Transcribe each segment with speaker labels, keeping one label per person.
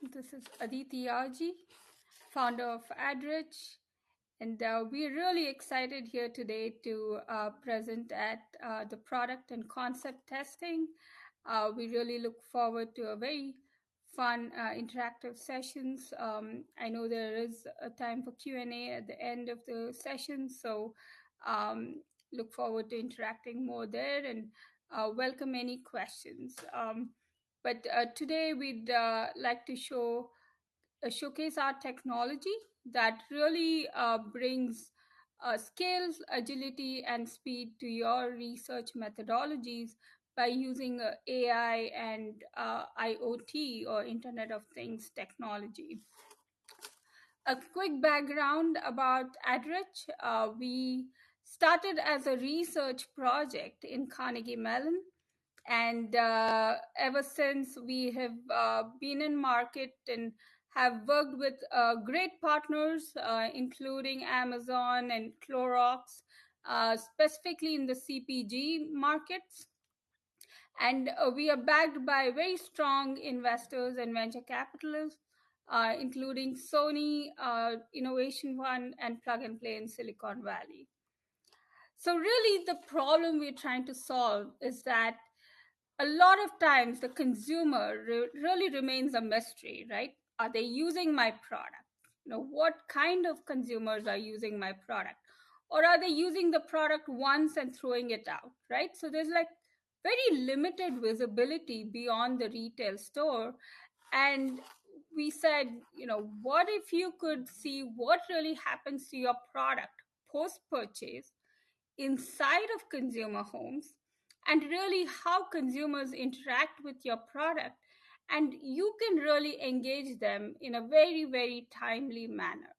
Speaker 1: This is Aditi, founder of Adrich, and we're really excited here today to present at the product and concept testing. We really look forward to a very fun interactive sessions. I know there is a time for Q&A at the end of the session, so um, look forward to interacting more there and welcome any questions. But today we'd like to showcase our technology that really brings scale, agility, and speed to your research methodologies by using AI and IoT or Internet of Things technology. A quick background about Adrich. We started as a research project in Carnegie Mellon, and ever since we have been in market and have worked with great partners, including Amazon and Clorox, specifically in the CPG markets. And we are backed by very strong investors and venture capitalists, including Sony, Innovation One, and Plug and Play in Silicon Valley. So, really, the problem we're trying to solve is that a lot of times the consumer really remains a mystery, right? Are they using my product? What kind of consumers are using my product? Or are they using the product once and throwing it out, right? So there's like very limited visibility beyond the retail store. And we said, what if you could see what really happens to your product post purchase inside of consumer homes, and really how consumers interact with your product, and you can really engage them in a very, very timely manner.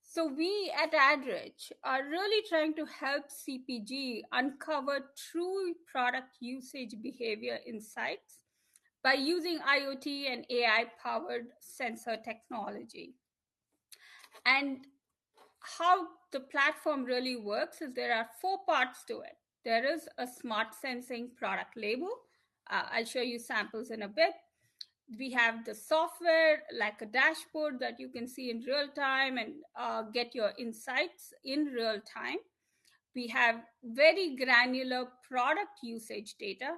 Speaker 1: So we at Adrich are really trying to help CPG uncover true product usage behavior insights by using IoT and AI powered sensor technology. And how the platform really works is there are four parts to it. There is a smart sensing product label. I'll show you samples in a bit. We have the software like a dashboard that you can see in real time and get your insights in real time. We have very granular product usage data.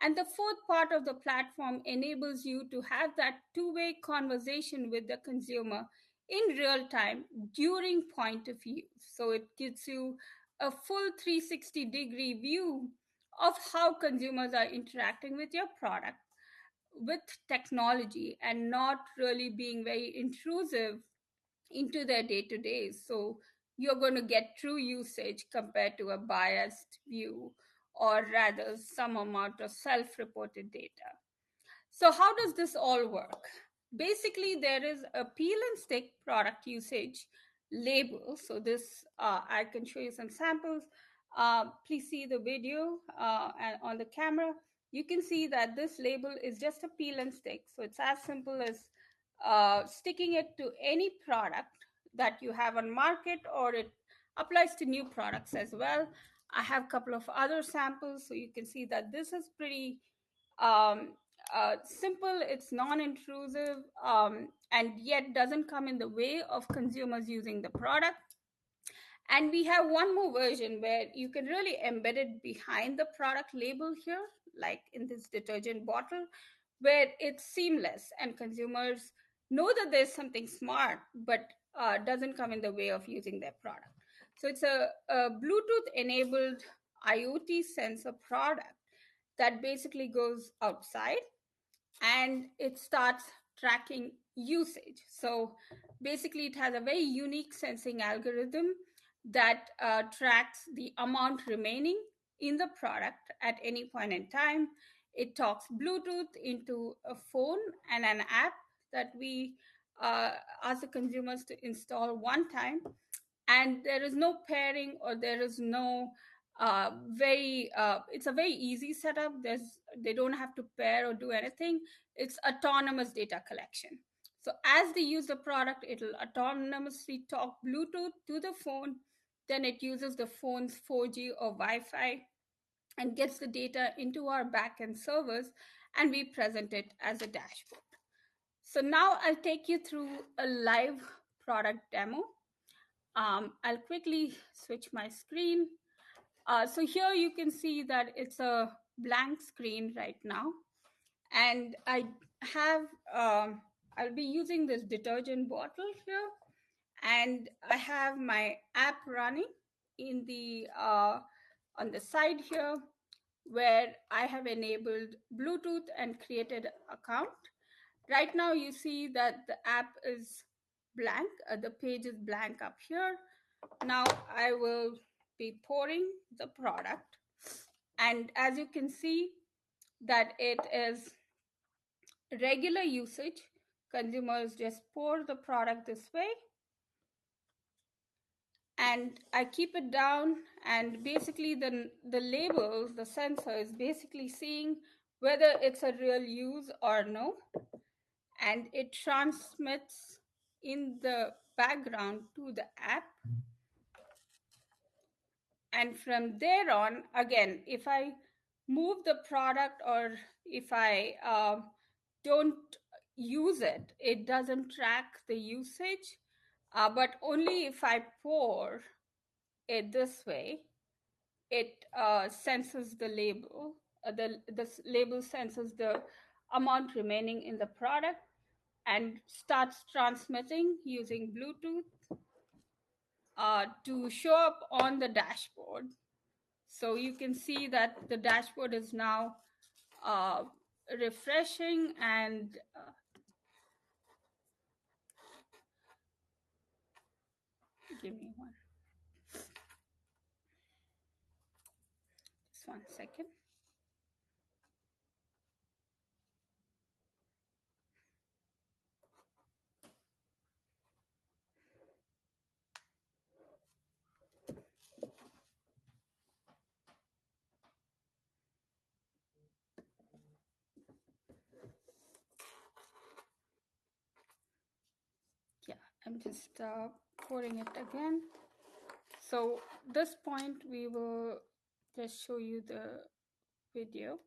Speaker 1: And the fourth part of the platform enables you to have that two-way conversation with the consumer in real time during point of use. So it gives you a full 360-degree view of how consumers are interacting with your product with technology and not really being very intrusive into their day to day. So you're going to get true usage compared to a biased view, or rather, some amount of self reported data. So, how does this all work? Basically, there is a peel and stick product usage label. So, this I can show you some samples. Please see the video and on the camera. You can see that this label is just a peel and stick. So, it's as simple as sticking it to any product that you have on market, or it applies to new products as well. I have a couple of other samples, so you can see that this is pretty um, simple, it's non-intrusive, and yet doesn't come in the way of consumers using the product. And we have one more version where you can really embed it behind the product label here, like in this detergent bottle, where it's seamless and consumers know that there's something smart, but doesn't come in the way of using their product. So it's a Bluetooth enabled IoT sensor product that basically goes outside and it starts tracking usage. So basically, it has a very unique sensing algorithm that tracks the amount remaining in the product at any point in time. It talks Bluetooth into a phone and an app that we ask the consumers to install one time. And there is no pairing, or there is no very it's a very easy setup. They don't have to pair or do anything. It's autonomous data collection. So as they use the product, it'll autonomously talk Bluetooth to the phone. Then it uses the phone's 4G or Wi-Fi and gets the data into our backend servers, and we present it as a dashboard. So now I'll take you through a live product demo. I'll quickly switch my screen. So here you can see that it's a blank screen right now. And have, um, I'll be using this detergent bottle here. And I have my app running in on the side here, where I have enabled Bluetooth and created an account. Right now you see that the app is blank, the page is blank up here. Now I will be pouring the product, and as you can see that it is regular usage. Consumers just pour the product this way, and I keep it down, and basically the labels, the sensor is basically seeing whether it's a real use or no, and it transmits in the background to the app. And from there on, again, if I move the product, or if I don't use it, it doesn't track the usage. But only if I pour it this way, it senses the label. The label senses the amount remaining in the product and starts transmitting using Bluetooth to show up on the dashboard. So you can see that the dashboard is now uh, refreshing, and give me just 1 second. Yeah, I'm just pouring it again. So this point, we will just show you the video.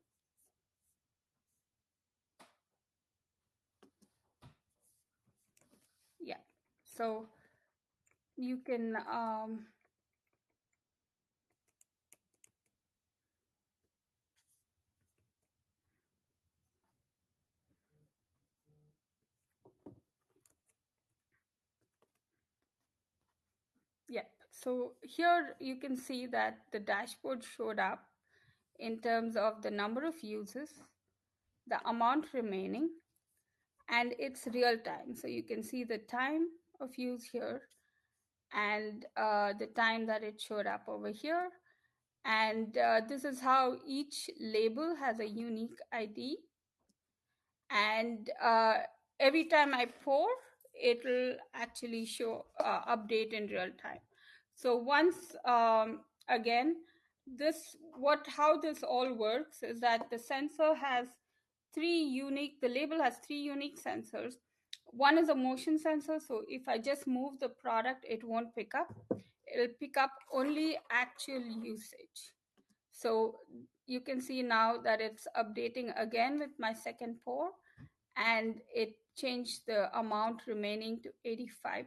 Speaker 1: Yeah, so you can yeah, so here you can see that the dashboard showed up in terms of the number of uses, the amount remaining, and it's real time. So you can see the time of use here, and the time that it showed up over here. And this is how each label has a unique ID. And every time I pour, it'll actually show update in real time. So once again, how this all works is that the sensor has the label has three unique sensors. One is a motion sensor, so if I just move the product, it won't pick up. It'll pick up only actual usage. So you can see now that it's updating again with my second pour, and it changed the amount remaining to 85%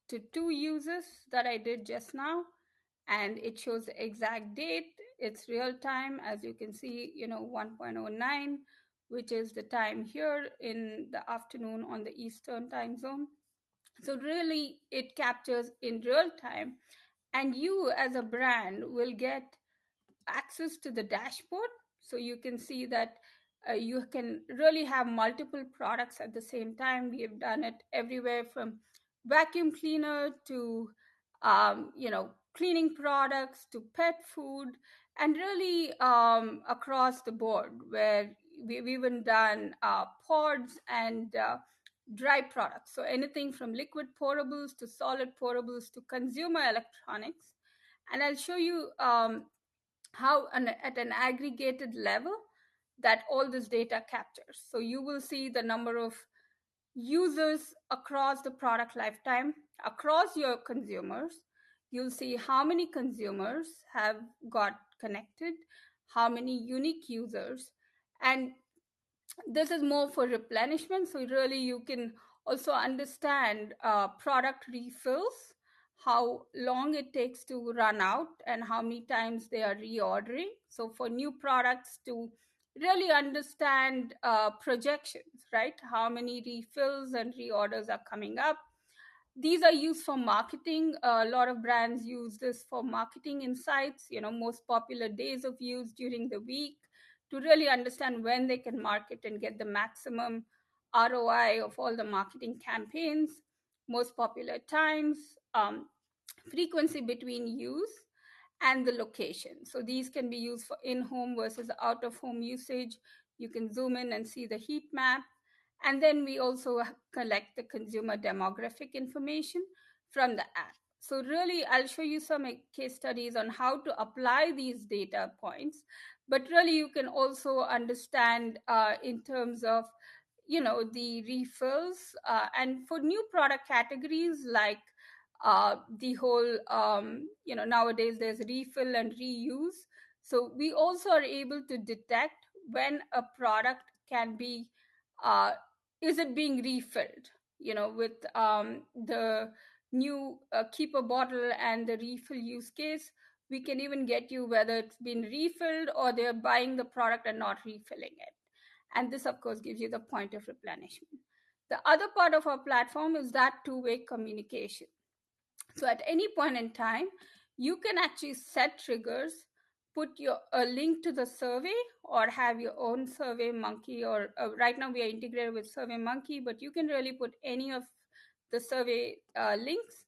Speaker 1: to 2 uses that I did just now. And it shows the exact date. It's real time, as you can see, 1.09, which is the time here in the afternoon on the Eastern time zone. So really, it captures in real time, and you as a brand will get access to the dashboard, so you can see that you can really have multiple products at the same time. We have done it everywhere from vacuum cleaner to cleaning products to pet food, and really across the board, where we've even done pods and dry products. So anything from liquid pourables to solid pourables to consumer electronics. And I'll show you how at an aggregated level that all this data captures. So you will see the number of users across the product lifetime, across your consumers. You'll see how many consumers have got connected, how many unique users, and This is more for replenishment. So really you can also understand product refills, how long it takes to run out and how many times they are reordering. So for new products to really understand projections, right? How many refills and reorders are coming up. These are used for marketing. A lot of brands use this for marketing insights, most popular days of use during the week, to really understand when they can market and get the maximum ROI of all the marketing campaigns, most popular times, frequency between use, and the location. So these can be used for in home versus out of home usage. You can zoom in and see the heat map. And then we also collect the consumer demographic information from the app. So, really, I'll show you some case studies on how to apply these data points. But really, you can also understand in terms of the refills, and for new product categories like the whole nowadays there's refill and reuse. So we also are able to detect when a product can be uh, is it being refilled, with the new keeper bottle and the refill use case. We can even get you whether it's been refilled or they're buying the product and not refilling it. And this, of course, gives you the point of replenishment. The other part of our platform is that two-way communication. So at any point in time, you can actually set triggers, put a link to the survey, or have your own survey monkey. Or right now we are integrated with survey monkey, but you can really put any of the survey links.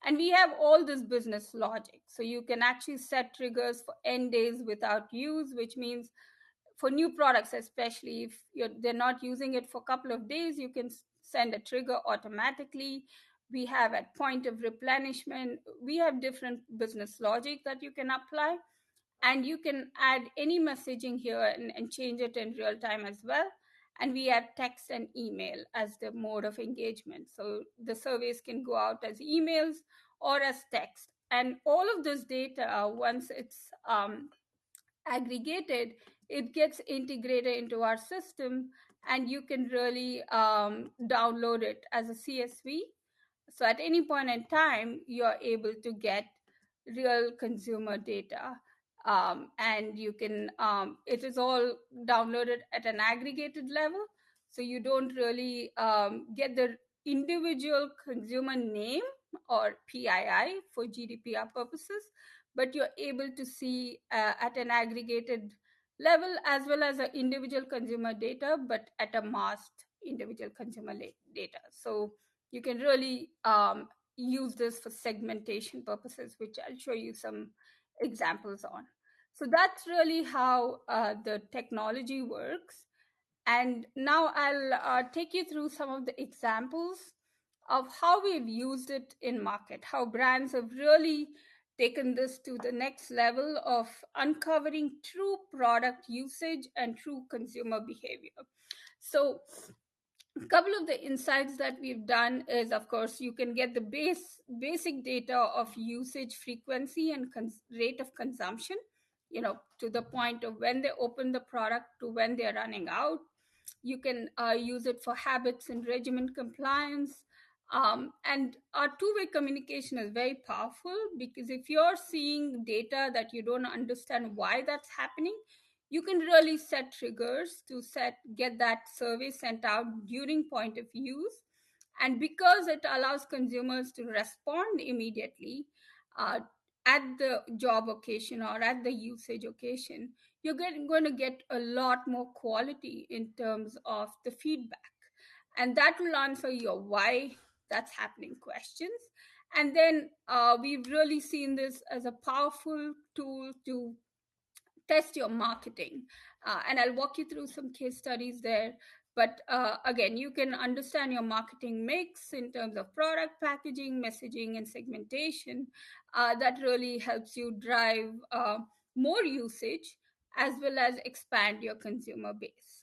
Speaker 1: And we have all this business logic. So you can actually set triggers for n days without use, which means for new products, especially if they're not using it for a couple of days, you can send a trigger automatically. We have at point of replenishment, we have different business logic that you can apply, and you can add any messaging here and change it in real time as well. And we have text and email as the mode of engagement. So the surveys can go out as emails or as text. And all of this data, once it's aggregated, it gets integrated into our system, and you can really download it as a CSV. So at any point in time, you're able to get real consumer data. And you can, it is all downloaded at an aggregated level. So you don't really get the individual consumer name or PII for GDPR purposes, but you're able to see at an aggregated level as well as an individual consumer data, but at a masked individual consumer data. So you can really use this for segmentation purposes, which I'll show you some examples on. So that's really how the technology works. And now I'll take you through some of the examples of how we've used it in market, how brands have really taken this to the next level of uncovering true product usage and true consumer behavior. So a couple of the insights that we've done is, of course, you can get the basic data of usage frequency and rate of consumption, to the point of when they open the product to when they're running out. You can use it for habits and regimen compliance. And our two-way communication is very powerful, because if you're seeing data that you don't understand why that's happening, you can really set triggers to get that survey sent out during point of use. And because it allows consumers to respond immediately uh, at the job occasion or at the usage occasion, you're going to get a lot more quality in terms of the feedback. And that will answer your why that's happening questions. And then we've really seen this as a powerful tool to test your marketing. And I'll walk you through some case studies there. But again, you can understand your marketing mix in terms of product packaging, messaging, and segmentation. That really helps you drive more usage as well as expand your consumer base.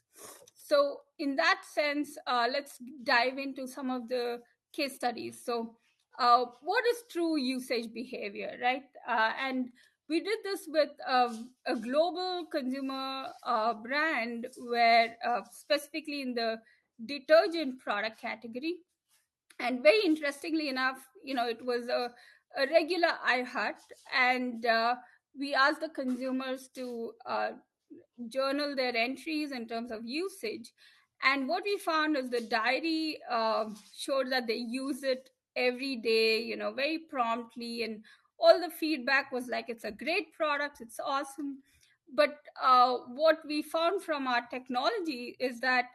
Speaker 1: So, in that sense, let's dive into some of the case studies. So, what is true usage behavior, right? And We did this with a global consumer brand where, specifically in the detergent product category. And very interestingly enough, it was a regular iHut, and we asked the consumers to journal their entries in terms of usage. And what we found is the diary showed that they use it every day, very promptly. And all the feedback was like, it's a great product, it's awesome. But what we found from our technology is that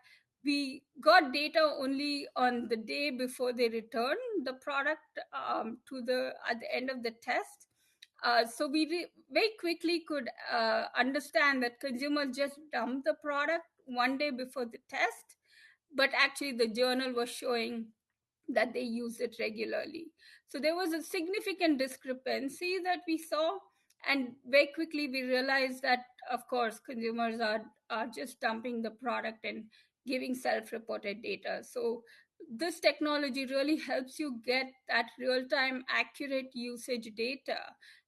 Speaker 1: we got data only on the day before they returned the product to the at the end of the test. So we very quickly could understand that consumers just dumped the product one day before the test, but actually the journal was showing that they use it regularly. So there was a significant discrepancy that we saw, and very quickly we realized that, of course, consumers are just dumping the product and giving self-reported data. So this technology really helps you get that real-time accurate usage data,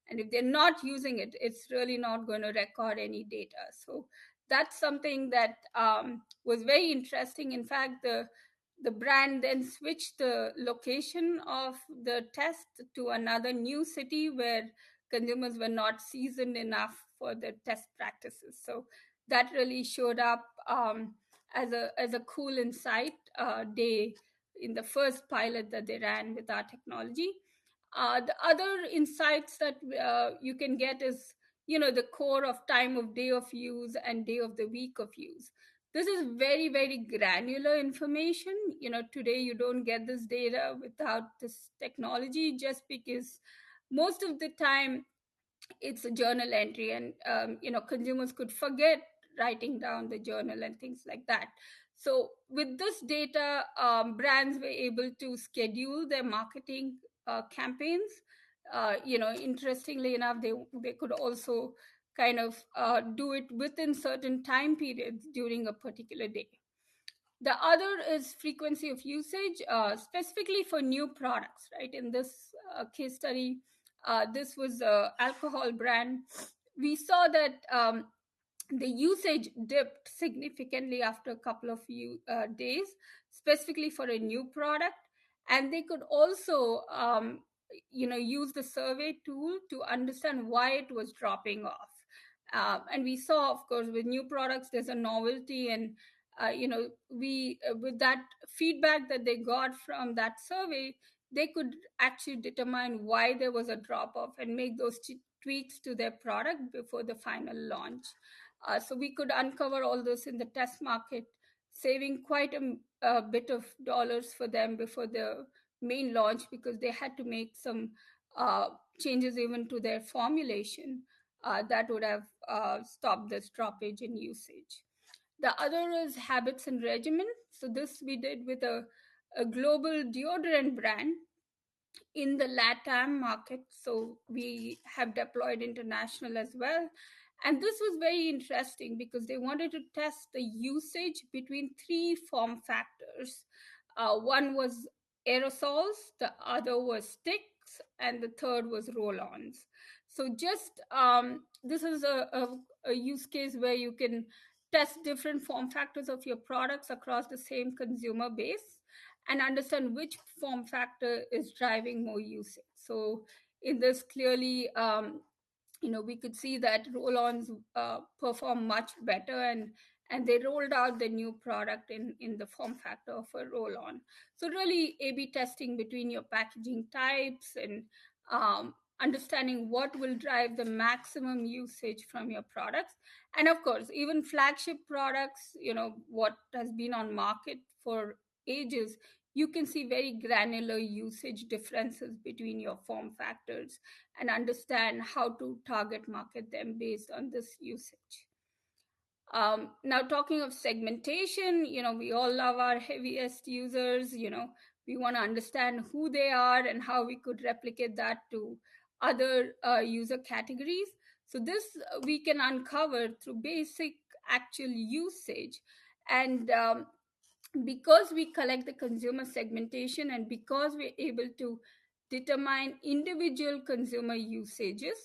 Speaker 1: and if they're not using it, it's really not going to record any data. So that's something that was very interesting. In fact, the brand then switched the location of the test to another new city where consumers were not seasoned enough for the test practices. So that really showed up as a cool insight day in the first pilot that they ran with our technology. The other insights that you can get is, the core of time of day of use and day of the week of use. This is very, very granular information. Today you don't get this data without this technology, just because most of the time it's a journal entry, and consumers could forget writing down the journal and things like that. So with this data, brands were able to schedule their marketing campaigns. Interestingly enough, they could also kind of do it within certain time periods during a particular day. The other is frequency of usage, specifically for new products, right? In this case study, this was a alcohol brand. We saw that the usage dipped significantly after a couple of days, specifically for a new product. And they could also, use the survey tool to understand why it was dropping off. And we saw, of course, with new products, there's a novelty, and we with that feedback that they got from that survey, they could actually determine why there was a drop off and make those tweaks to their product before the final launch. So we could uncover all this in the test market, saving quite a bit of dollars for them before the main launch, because they had to make some changes even to their formulation that would have stopped this droppage in usage. The other is habits and regimen. So this we did with a global deodorant brand in the LATAM market. So we have deployed international as well. And this was very interesting because they wanted to test the usage between three form factors. One was aerosols, the other was sticks, and the third was roll ons. So just this is a use case where you can test different form factors of your products across the same consumer base and understand which form factor is driving more usage. So in this, clearly, we could see that roll-ons perform much better, and they rolled out the new product in the form factor of a roll-on. So really, A/B testing between your packaging types and understanding what will drive the maximum usage from your products. And of course, even flagship products, what has been on market for ages, you can see very granular usage differences between your form factors and understand how to target market them based on this usage. Now, talking of segmentation, we all love our heaviest users. We want to understand who they are and how we could replicate that to other user categories. So this we can uncover through basic actual usage. And because we collect the consumer segmentation, and because we're able to determine individual consumer usages,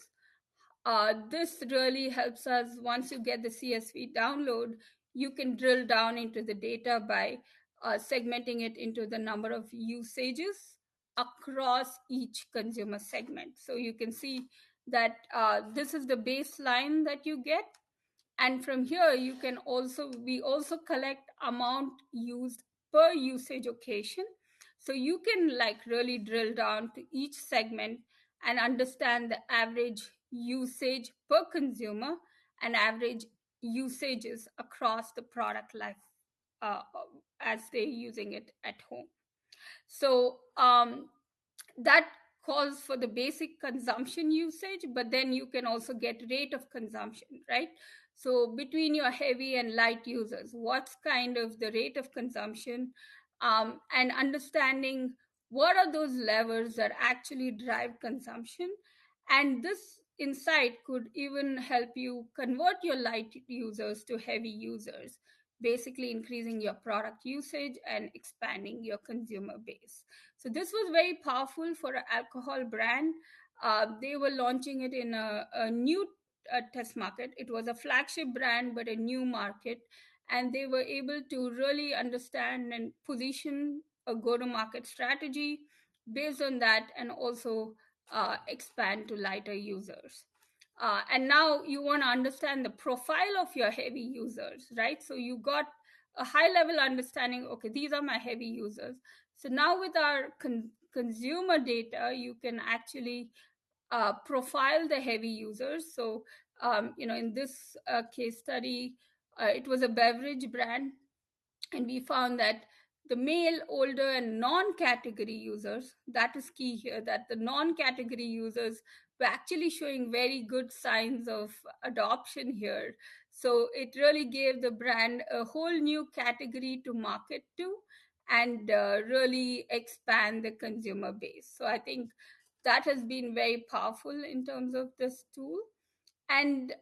Speaker 1: This really helps us. Once you get the CSV download, you can drill down into the data by segmenting it into the number of usages across each consumer segment. So you can see that this is the baseline that you get, and from here you can also we also collect amount used per usage occasion, so you can like really drill down to each segment and understand the average usage per consumer and average usages across the product life uh, as they're using it at home. So that calls for the basic consumption usage, but then you can also get rate of consumption, right? So between your heavy and light users, what's kind of the rate of consumption, and understanding what are those levers that actually drive consumption. And this insight could even help you convert your light users to heavy users, basically increasing your product usage and expanding your consumer base. So this was very powerful for an alcohol brand. They were launching it in a new test market. It was a flagship brand, but a new market. And they were able to really understand and position a go to market strategy based on that, and also expand to lighter users. And now you want to understand the profile of your heavy users, right? So you got a high level understanding, okay, these are my heavy users. So now with our consumer data, you can actually profile the heavy users. So, in this case study, it was a beverage brand, and we found that the male, older, and non-category users, that is key here, that the non-category users were actually showing very good signs of adoption here. So it really gave the brand a whole new category to market to, and really expand the consumer base. So I think that has been very powerful in terms of this tool. And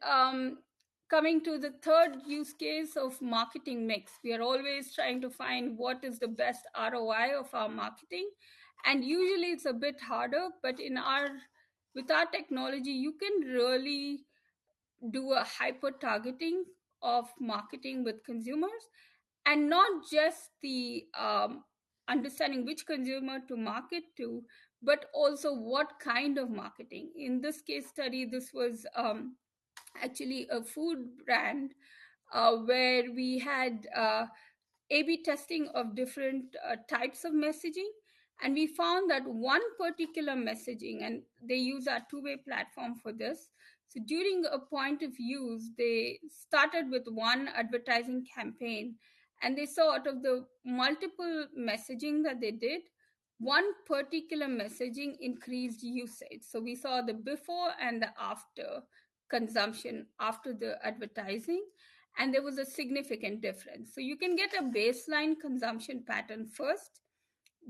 Speaker 1: coming to the third use case of marketing mix, we are always trying to find what is the best ROI of our marketing. And usually it's a bit harder, but with our technology, you can really do a hyper targeting of marketing with consumers, and not just the understanding which consumer to market to, but also what kind of marketing. In this case study, this was actually a food brand, where we had A/B testing of different types of messaging. And we found that one particular messaging, and they use our two-way platform for this. So during a point of use, they started with one advertising campaign, and they saw out of the multiple messaging that they did, one particular messaging increased usage. So we saw the before and the after consumption after the advertising, and there was a significant difference. So you can get a baseline consumption pattern first,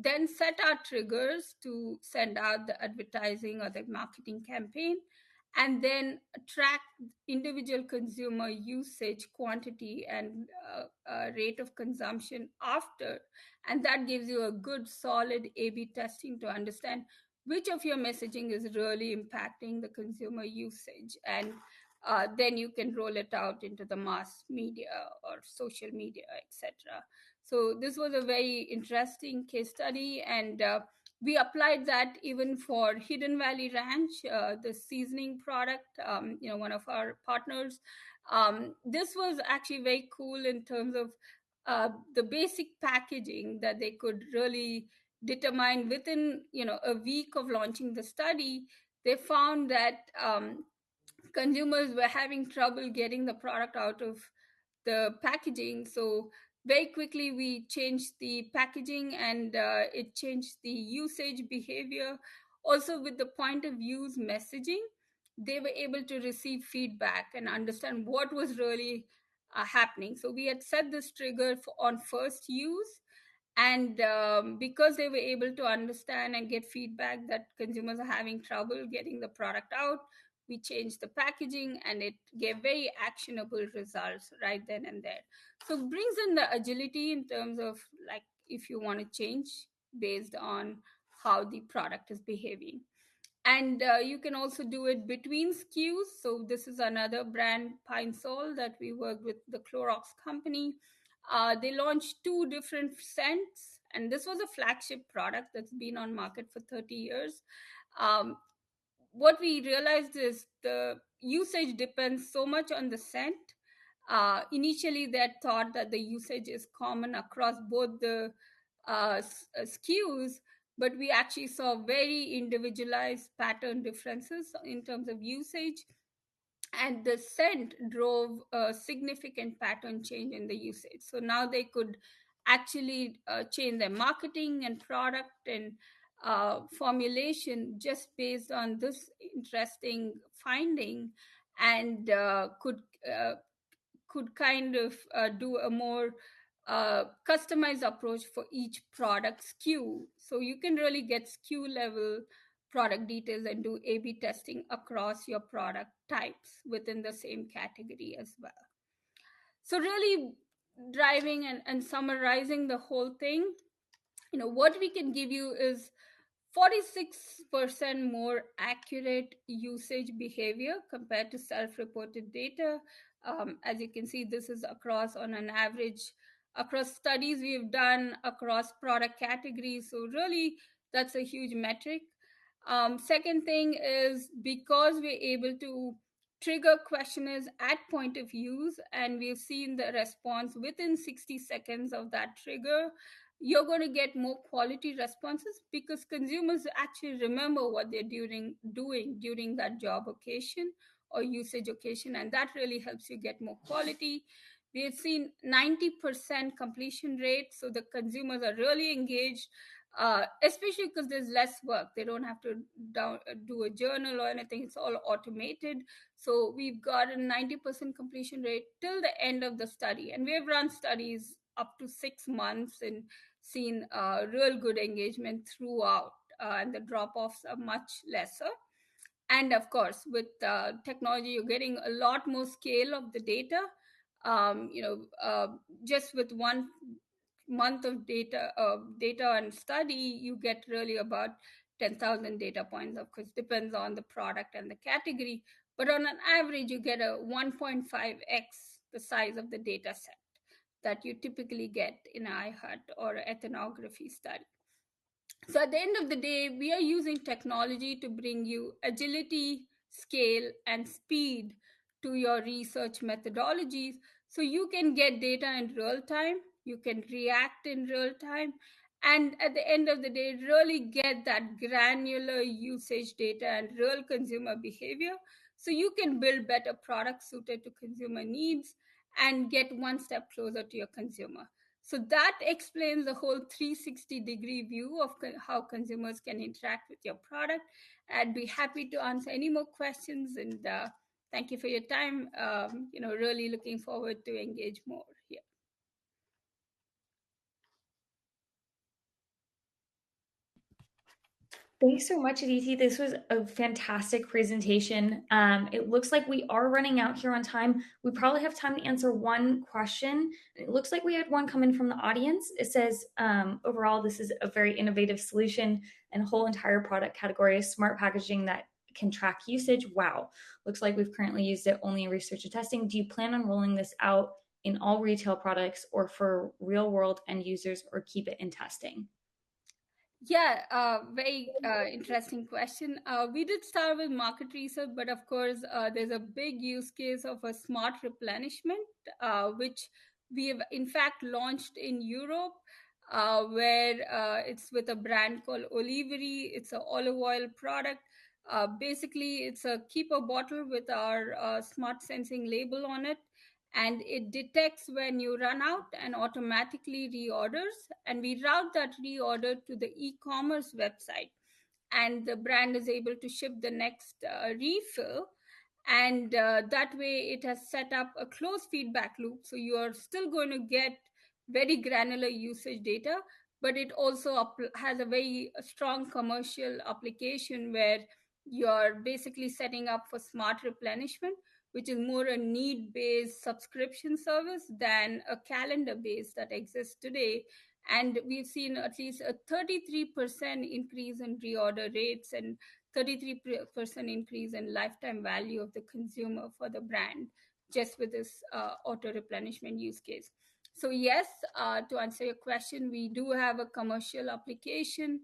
Speaker 1: then set our triggers to send out the advertising or the marketing campaign, and then track individual consumer usage quantity and rate of consumption after. And that gives you a good solid A/B testing to understand which of your messaging is really impacting the consumer usage. And then you can roll it out into the mass media or social media, etc. So this was a very interesting case study, and we applied that even for Hidden Valley Ranch, the seasoning product, one of our partners. This was actually very cool in terms of the basic packaging that they could really determine within a week of launching the study. They found that consumers were having trouble getting the product out of the packaging. So very quickly we changed the packaging, and it changed the usage behavior. Also with the point of use messaging, they were able to receive feedback and understand what was really happening. So we had set this trigger on first use, and because they were able to understand and get feedback that consumers are having trouble getting the product out, we changed the packaging, and it gave very actionable results right then and there. So it brings in the agility in terms of, like, if you want to change based on how the product is behaving. And you can also do it between SKUs. So this is another brand, Pine Sol, that we work with, the Clorox company. They launched two different scents, and this was a flagship product that's been on market for 30 years. um, what we realized is the usage depends so much on the scent. Initially, they had thought that the usage is common across both the SKUs, but we actually saw very individualized pattern differences in terms of usage, and the scent drove a significant pattern change in the usage. So now they could actually change their marketing and product and formulation just based on this interesting finding, and uh, could kind of do a more customized approach for each product SKU. So you can really get SKU level product details and do A B testing across your product types within the same category as well. So, really driving and summarizing the whole thing, what we can give you is 46% more accurate usage behavior compared to self-reported data. As you can see, this is across on an average across studies we've done across product categories. So really, that's a huge metric. Second thing is, because we're able to trigger questionnaires at point of use, and we've seen the response within 60 seconds of that trigger, you're going to get more quality responses because consumers actually remember what they're doing during that job occasion or usage occasion, and that really helps you get more quality. We have seen 90% completion rate, so the consumers are really engaged, especially because there's less work. They don't have to do a journal or anything, it's all automated. So we've got a 90% completion rate till the end of the study, and we've run studies up to 6 months and seen real good engagement throughout, and the drop offs are much lesser. And of course, with technology, you're getting a lot more scale of the data. Just with 1 month of data and study, you get really about 10,000 data points. Of course, depends on the product and the category, but on an average, you get a 1.5x the size of the data set that you typically get in an iHut or ethnography study. So at the end of the day, we are using technology to bring you agility, scale, and speed to your research methodologies. So you can get data in real time, you can react in real time, and at the end of the day, really get that granular usage data and real consumer behavior. So you can build better products suited to consumer needs and get one step closer to your consumer. So that explains the whole 360-degree view of how consumers can interact with your product. I'd be happy to answer any more questions, and thank you for your time. Really looking forward to engage more here.
Speaker 2: Thanks so much, Aditi. This was a fantastic presentation. It looks like we are running out here on time. We probably have time to answer one question. It looks like we had one come in from the audience. It says, overall, this is a very innovative solution and whole entire product category of smart packaging that can track usage. Wow. Looks like we've currently used it only in research and testing. Do you plan on rolling this out in all retail products or for real world end users, or keep it in testing?
Speaker 1: Yeah, very interesting question. We did start with market research, but of course, there's a big use case of a smart replenishment, which we have in fact launched in Europe, where it's with a brand called Oliveri. It's an olive oil product. Basically, it's a keeper bottle with our smart sensing label on it, and it detects when you run out and automatically reorders, and we route that reorder to the e-commerce website, and the brand is able to ship the next refill. And that way it has set up a closed feedback loop, so you are still going to get very granular usage data, but it also has a very strong commercial application where you're basically setting up for smart replenishment, which is more a need based subscription service than a calendar base that exists today. And we've seen at least a 33% increase in reorder rates and 33% increase in lifetime value of the consumer for the brand just with this auto replenishment use case. So yes, to answer your question, we do have a commercial application,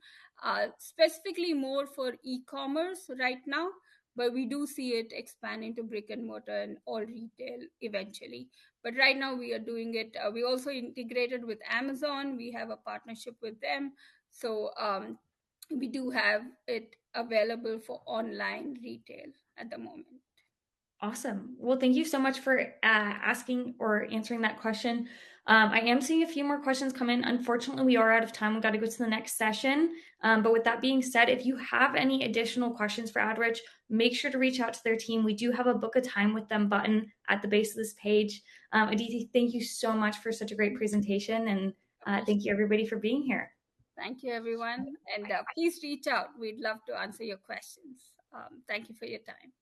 Speaker 1: specifically more for e-commerce right now, but we do see it expand into brick and mortar and all retail eventually. But right now we are doing it. We also integrated with Amazon. We have a partnership with them. So we do have it available for online retail at the moment.
Speaker 2: Awesome. Well, thank you so much for asking or answering that question. I am seeing a few more questions come in. Unfortunately, we are out of time. We've got to go to the next session. But with that being said, if you have any additional questions for Adrich, make sure to reach out to their team. We do have a book a time with them button at the base of this page. Aditi, thank you so much for such a great presentation. And thank you, everybody, for being here.
Speaker 1: Thank you, everyone. And please reach out. We'd love to answer your questions. Thank you for your time.